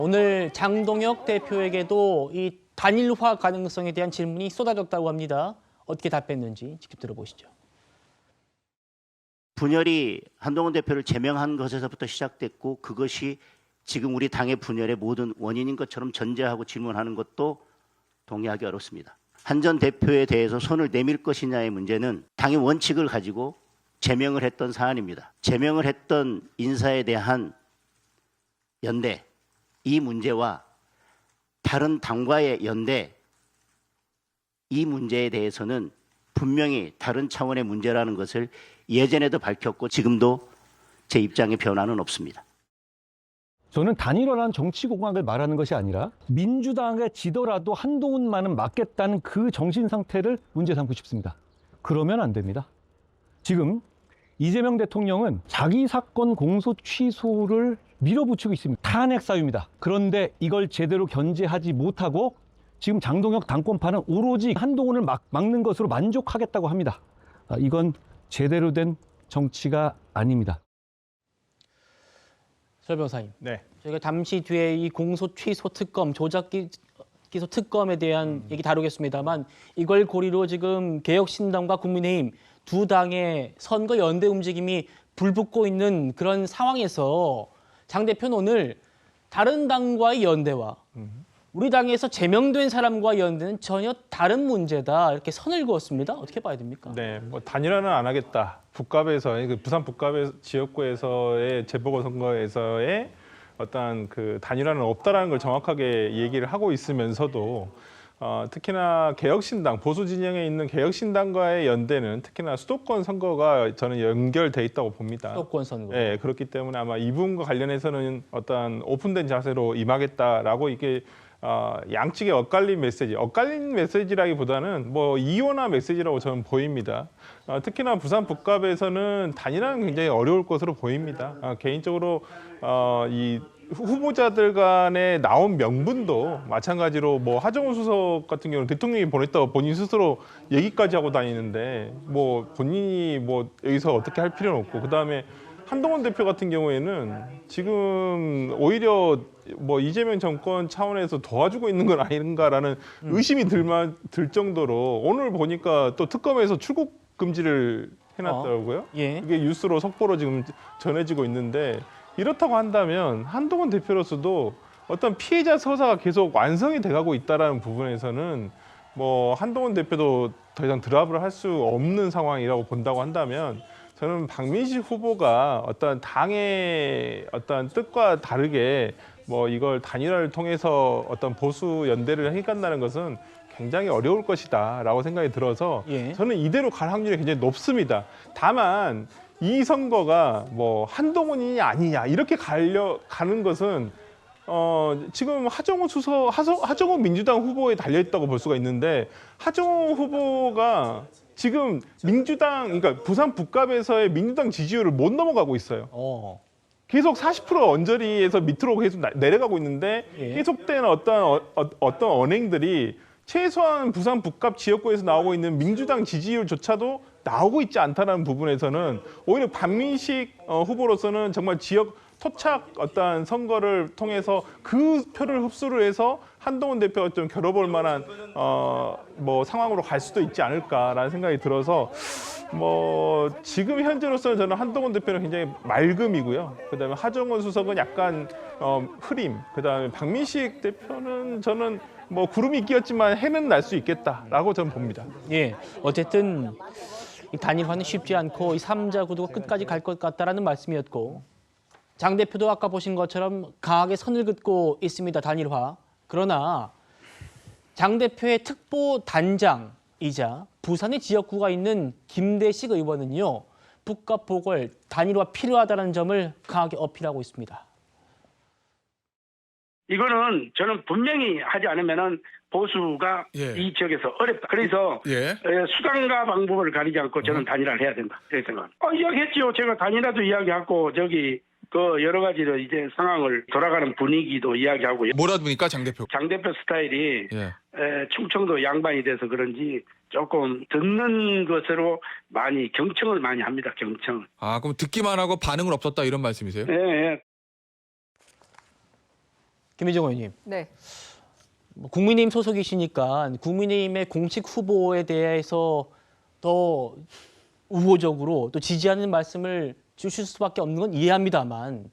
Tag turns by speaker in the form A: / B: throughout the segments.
A: 오늘 장동혁 대표에게도 이 단일화 가능성에 대한 질문이 쏟아졌다고 합니다. 어떻게 답했는지 직접 들어보시죠.
B: 분열이 한동훈 대표를 제명한 것에서부터 시작됐고 그것이 지금 우리 당의 분열의 모든 원인인 것처럼 전제하고 질문하는 것도 동의하기 어렵습니다. 한 전 대표에 대해서 손을 내밀 것이냐의 문제는 당의 원칙을 가지고 제명을 했던 사안입니다. 제명을 했던 인사에 대한 연대, 이 문제와 다른 당과의 연대, 이 문제에 대해서는 분명히 다른 차원의 문제라는 것을 예전에도 밝혔고 지금도 제 입장에 변화는 없습니다.
C: 저는 단일화란 정치 공학을 말하는 것이 아니라 민주당에 지더라도 한동훈만은 맞겠다는 그 정신 상태를 문제 삼고 싶습니다. 그러면 안 됩니다. 지금 이재명 대통령은 자기 사건 공소 취소를 밀어붙이고 있습니다. 탄핵 사유입니다. 그런데 이걸 제대로 견제하지 못하고 지금 장동혁 당권파는 오로지 한동훈을 막는 것으로 만족하겠다고 합니다. 이건 제대로 된 정치가 아닙니다.
A: 설 변호사님,
D: 네.
A: 저희가 잠시 뒤에 이 공소 취소 특검, 조작 기소 특검에 대한 얘기 다루겠습니다만 이걸 고리로 지금 개혁신당과 국민의힘 두 당의 선거 연대 움직임이 불붙고 있는 그런 상황에서 장 대표는 오늘 다른 당과의 연대와 우리 당에서 제명된 사람과 연대는 전혀 다른 문제다 이렇게 선을 그었습니다. 어떻게 봐야 됩니까?
D: 네, 뭐 단일화는 안 하겠다. 북갑에서 그 부산 북갑의 지역구에서의 재보궐선거에서의 어떤 그 단일화는 없다라는 걸 정확하게 얘기를 하고 있으면서도 특히나 개혁신당 보수 진영에 있는 개혁신당과의 연대는 특히나 수도권 선거가 저는 연결돼 있다고 봅니다.
A: 수도권 선거.
D: 네, 그렇기 때문에 아마 이 부분과 관련해서는 어떤 오픈된 자세로 임하겠다라고 이게 양측의 엇갈린 메시지라기보다는 뭐 이원화 메시지라고 저는 보입니다. 특히나 부산 북갑에서는 단일화는 굉장히 어려울 것으로 보입니다. 개인적으로 이 후보자들 간에 나온 명분도 마찬가지로 뭐 하정우 수석 같은 경우는 대통령이 보냈다고 본인 스스로 얘기까지 하고 다니는데 뭐 본인이 뭐 여기서 어떻게 할 필요는 없고 그다음에 한동훈 대표 같은 경우에는 지금 오히려 뭐 이재명 정권 차원에서 도와주고 있는 건 아닌가라는 의심이 들 정도로 오늘 보니까 또 특검에서 출국 금지를 해놨더라고요.
A: 예.
D: 이게 뉴스로 속보로 지금 전해지고 있는데 이렇다고 한다면 한동훈 대표로서도 어떤 피해자 서사가 계속 완성이 돼가고 있다라는 부분에서는 뭐 한동훈 대표도 더 이상 드랍을 할 수 없는 상황이라고 본다고 한다면 저는 박민식 후보가 어떤 당의 어떤 뜻과 다르게 뭐 이걸 단일화를 통해서 어떤 보수 연대를 해간다는 것은 굉장히 어려울 것이다라고 생각이 들어서
A: 예.
D: 저는 이대로 갈 확률이 굉장히 높습니다. 다만 이 선거가 뭐 한동훈이냐 아니냐 이렇게 가는 것은 지금 하정우 민주당 후보에 달려 있다고 볼 수가 있는데 하정우 후보가 지금 민주당 그러니까 부산 북갑에서의 민주당 지지율을 못 넘어가고 있어요. 계속 40% 언저리에서 밑으로 계속 내려가고 있는데
A: 예.
D: 계속된 어떤 언행들이 최소한 부산 북갑 지역구에서 나오고 있는 민주당 지지율조차도 나오고 있지 않다는 부분에서는 오히려 박민식 후보로서는 정말 지역 토착 어떤 선거를 통해서 그 표를 흡수를 해서 한동훈 대표가 좀 겨뤄볼 만한 뭐 상황으로 갈 수도 있지 않을까라는 생각이 들어서 뭐 지금 현재로서는 저는 한동훈 대표는 굉장히 맑음이고요. 그다음에 하정우 수석은 약간 흐림. 그다음에 박민식 대표는 저는 뭐 구름이 끼었지만 해는 날 수 있겠다라고 저는 봅니다.
A: 예. 어쨌든 이 단일화는 쉽지 않고 이 3자 구도가 끝까지 갈 것 같다라는 말씀이었고 장 대표도 아까 보신 것처럼 강하게 선을 긋고 있습니다. 단일화. 그러나 장 대표의 특보 단장이자 부산의 지역구가 있는 김대식 의원은요. 북갑 보궐 단일화 필요하다는 점을 강하게 어필하고 있습니다.
E: 이거는 저는 분명히 하지 않으면은 보수가 이 지역에서 어렵다. 그래서 수단과 방법을 가리지 않고 저는 단일화를 해야 된다. 이렇게 생각합니다. 이야기했죠. 제가 단일화도 이야기하고 저기 그 여러 가지로 이제 상황을 돌아가는 분위기도 이야기하고요.
F: 뭐라듭니까 장 대표?
E: 장 대표 스타일이 충청도 양반이 돼서 그런지 조금 듣는 것으로 많이 경청을 많이 합니다. 경청.
F: 그럼 듣기만 하고 반응은 없었다 이런 말씀이세요?
E: 네.
A: 김희정 의원님.
F: 네.
A: 국민의힘 소속이시니까 국민의힘의 공식 후보에 대해서 더 우호적으로 또 지지하는 말씀을 주실 수밖에 없는 건 이해합니다만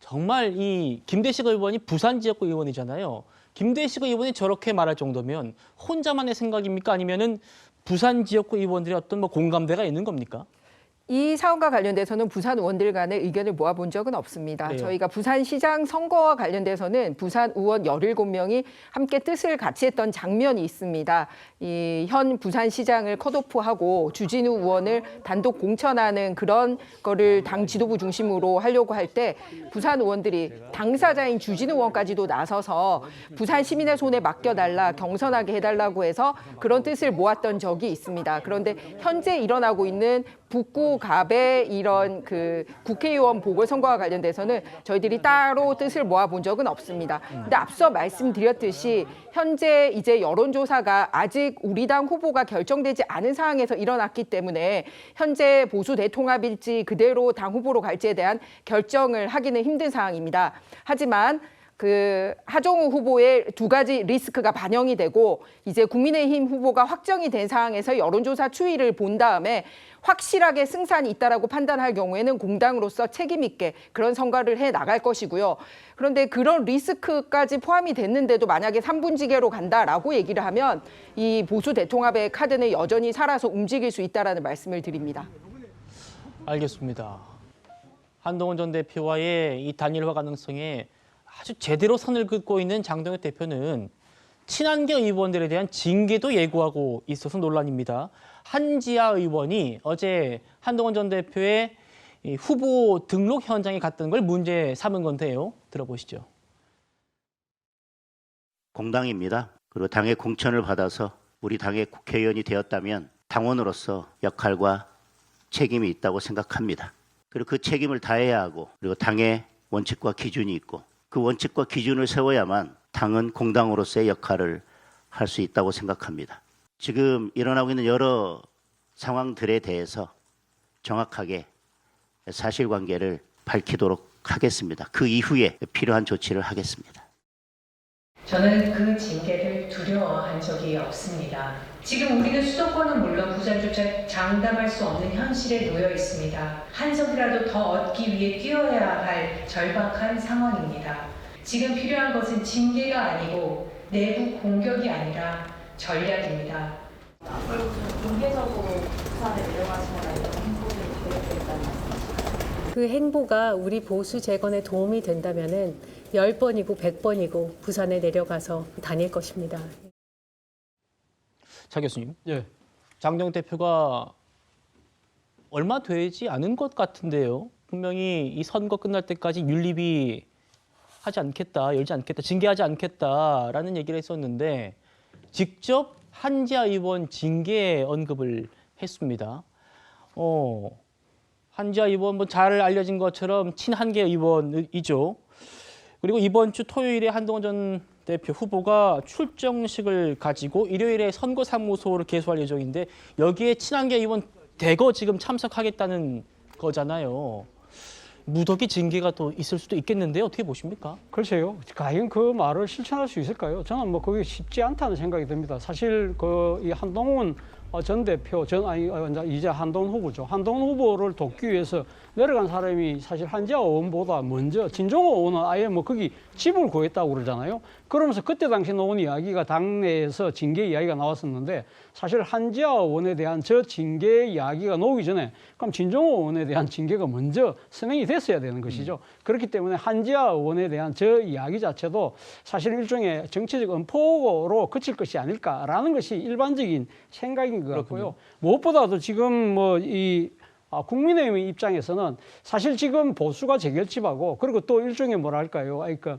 A: 정말 이 김대식 의원이 부산 지역구 의원이잖아요. 김대식 의원이 저렇게 말할 정도면 혼자만의 생각입니까? 아니면은 부산 지역구 의원들의 어떤 뭐 공감대가 있는 겁니까?
F: 이 사안과 관련돼서는 부산 의원들 간의 의견을 모아본 적은 없습니다.
A: 그래요?
F: 저희가 부산시장 선거와 관련돼서는 부산 의원 17명이 함께 뜻을 같이 했던 장면이 있습니다. 이 현 부산시장을 컷오프하고 주진우 의원을 단독 공천하는 그런 거를 당 지도부 중심으로 하려고 할 때 부산 의원들이 당사자인 주진우 의원까지도 나서서 부산 시민의 손에 맡겨달라, 경선하게 해달라고 해서 그런 뜻을 모았던 적이 있습니다. 그런데 현재 일어나고 있는 북구 갑의 이런 그 국회의원 보궐선거와 관련돼서는 저희들이 따로 뜻을 모아본 적은 없습니다. 근데 앞서 말씀드렸듯이 현재 이제 여론조사가 아직 우리 당 후보가 결정되지 않은 상황에서 일어났기 때문에 현재 보수 대통합일지 그대로 당 후보로 갈지에 대한 결정을 하기는 힘든 상황입니다. 하지만 그 하정우 후보의 두 가지 리스크가 반영이 되고 이제 국민의힘 후보가 확정이 된 상황에서 여론조사 추이를 본 다음에 확실하게 승산이 있다라고 판단할 경우에는 공당으로서 책임 있게 그런 선거를 해 나갈 것이고요. 그런데 그런 리스크까지 포함이 됐는데도 만약에 3분지계로 간다라고 얘기를 하면 이 보수 대통합의 카드는 여전히 살아서 움직일 수 있다라는 말씀을 드립니다.
A: 알겠습니다. 한동훈 전 대표와의 이 단일화 가능성에 아주 제대로 선을 긋고 있는 장동혁 대표는 친한계 의원들에 대한 징계도 예고하고 있어서 논란입니다. 한지아 의원이 어제 한동훈 전 대표의 이 후보 등록 현장에 갔던 걸 문제 삼은 건데요. 들어보시죠.
B: 공당입니다. 그리고 당의 공천을 받아서 우리 당의 국회의원이 되었다면 당원으로서 역할과 책임이 있다고 생각합니다. 그리고 그 책임을 다해야 하고 그리고 당의 원칙과 기준이 있고 그 원칙과 기준을 세워야만 당은 공당으로서의 역할을 할 수 있다고 생각합니다. 지금 일어나고 있는 여러 상황들에 대해서 정확하게 사실관계를 밝히도록 하겠습니다. 그 이후에 필요한 조치를 하겠습니다.
G: 저는 그 징계를 두려워한 적이 없습니다. 지금 우리는 수도권은 물론 부산조차 장담할 수 없는 현실에 놓여 있습니다. 한 석이라도 더 얻기 위해 뛰어야 할 절박한 상황입니다. 지금 필요한 것은 징계가 아니고 내부 공격이 아니라 전략입니다.
H: 앞으로부터 공개적으로 부산에 내려가시거나 이런 행보를 계획했다는 말씀이시죠?
I: 그 행보가 우리 보수 재건에 도움이 된다면은 10번이고 100번이고 부산에 내려가서 다닐 것입니다.
A: 차 교수님.
C: 예.
A: 장동혁 대표가 얼마 되지 않은 것 같은데요. 분명히 이 선거 끝날 때까지 윤리위 하지 않겠다, 열지 않겠다, 징계하지 않겠다라는 얘기를 했었는데 직접 한지아 의원 징계 언급을 했습니다. 한지아 의원 뭐 잘 알려진 것처럼 친한계 의원이죠. 그리고 이번 주 토요일에 한동훈 전 대표 후보가 출정식을 가지고 일요일에 선거사무소를 개소할 예정인데 여기에 친한계 의원 대거 지금 참석하겠다는 거잖아요. 무더기 징계가 또 있을 수도 있겠는데요. 어떻게 보십니까?
J: 글쎄요. 과연 그 말을 실천할 수 있을까요? 저는 뭐 그게 쉽지 않다는 생각이 듭니다. 사실 이 한동훈 전 대표, 이제 한동훈 후보죠. 한동훈 후보를 돕기 위해서 내려간 사람이 사실 한지아 의원보다 먼저 진종호 의원은 아예 뭐 거기 집을 구했다고 그러잖아요. 그러면서 그때 당시 나온 이야기가 당내에서 징계 이야기가 나왔었는데 사실 한지아 의원에 대한 저 징계 이야기가 나오기 전에 그럼 진종호 의원에 대한 징계가 먼저 선행이 됐어야 되는 것이죠. 그렇기 때문에 한지아 의원에 대한 저 이야기 자체도 사실 일종의 정치적 음포로 그칠 것이 아닐까라는 것이 일반적인 생각인 것 같고요. 무엇보다도 지금 국민의힘의 입장에서는 사실 지금 보수가 재결집하고 그리고 또 일종의 뭐랄까요. 그러니까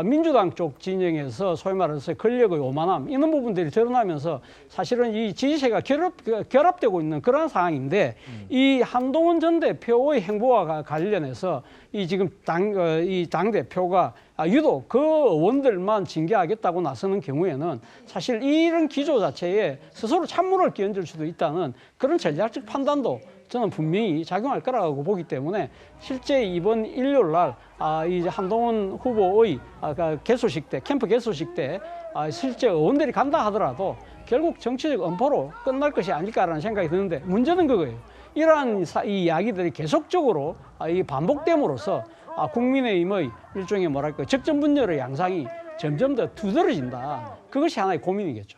J: 민주당 쪽 진영에서 소위 말해서 권력의 오만함 이런 부분들이 드러나면서 사실은 이 지지세가 결합되고 있는 그런 상황인데 이 한동훈 전 대표의 행보와 관련해서 이 지금 당 대표가 유독 그 의원들만 징계하겠다고 나서는 경우에는 사실 이런 기조 자체에 스스로 찬물을 끼얹을 수도 있다는 그런 전략적 판단도 저는 분명히 작용할 거라고 보기 때문에 실제 이번 일요일 날 이제 한동훈 후보의 개소식 때, 캠프 개소식 때 실제 의원들이 간다 하더라도 결국 정치적 엄포로 끝날 것이 아닐까라는 생각이 드는데 문제는 그거예요. 이러한 이 이야기들이 계속적으로 이 반복됨으로써 국민의힘의 일종의 뭐랄까 적전분열의 양상이 점점 더 두드러진다. 그것이 하나의 고민이겠죠.